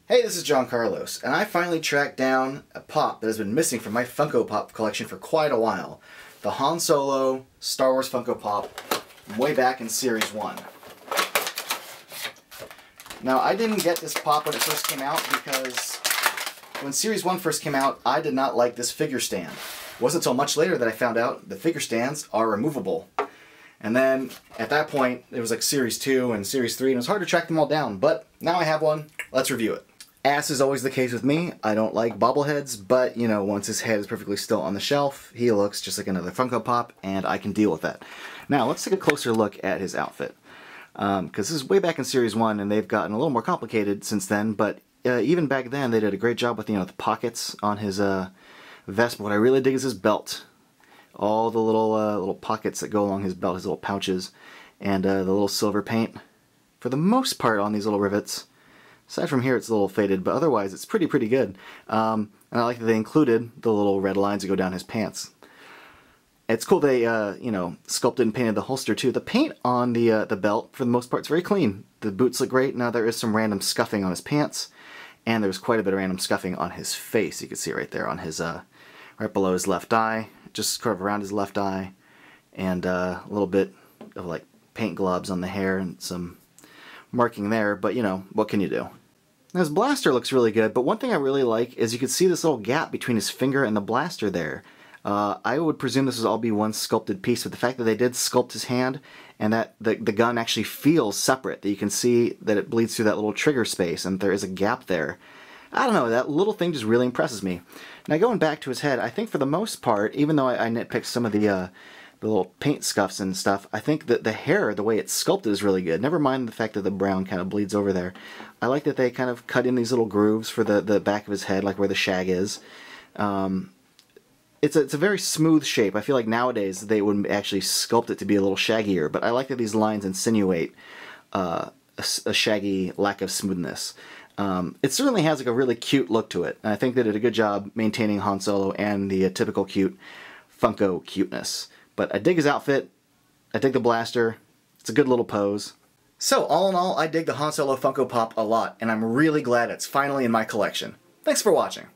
Hey, this is John Carlos, and I finally tracked down a pop that has been missing from my Funko Pop collection for quite a while. The Han Solo Star Wars Funko Pop way back in Series 1. Now, I didn't get this pop when it first came out because when Series 1 first came out, I did not like this figure stand. It wasn't until much later that I found out the figure stands are removable. And then, at that point, it was like Series 2 and Series 3, and it was hard to track them all down. But now I have one. Let's review it. As is always the case with me, I don't like bobbleheads, but, you know, once his head is perfectly still on the shelf, he looks just like another Funko Pop, and I can deal with that. Now, let's take a closer look at his outfit. Because this is way back in Series 1, and they've gotten a little more complicated since then, but even back then, they did a great job with, you know, the pockets on his vest. But what I really dig is his belt. All the little pockets that go along his belt, his little pouches, and the little silver paint. For the most part on these little rivets, aside from here it's a little faded, but otherwise it's pretty good. And I like that they included the little red lines that go down his pants. It's cool they, you know, sculpted and painted the holster too. The paint on the belt, for the most part, is very clean. The boots look great. Now there is some random scuffing on his pants, and there's quite a bit of random scuffing on his face. You can see it right there on his, right below his left eye, just sort of around his left eye, and a little bit of like paint globs on the hair and some marking there, but you know, what can you do? Now, his blaster looks really good, but one thing I really like is you can see this little gap between his finger and the blaster there. I would presume this would all be one sculpted piece, but the fact that they did sculpt his hand and that the gun actually feels separate, that you can see that it bleeds through that little trigger space and there is a gap there. I don't know, that little thing just really impresses me. Now, going back to his head, I think for the most part, even though I nitpicked some of the little paint scuffs and stuff, I think that the hair, the way it's sculpted, is really good. Never mind the fact that the brown kind of bleeds over there. I like that they kind of cut in these little grooves for the back of his head, like where the shag is. It's a very smooth shape. I feel like nowadays they would actually sculpt it to be a little shaggier, but I like that these lines insinuate a shaggy lack of smoothness. It certainly has like a really cute look to it, and I think they did a good job maintaining Han Solo and the typical cute Funko cuteness. But I dig his outfit, I dig the blaster, it's a good little pose. So all in all, I dig the Han Solo Funko Pop a lot, and I'm really glad it's finally in my collection. Thanks for watching.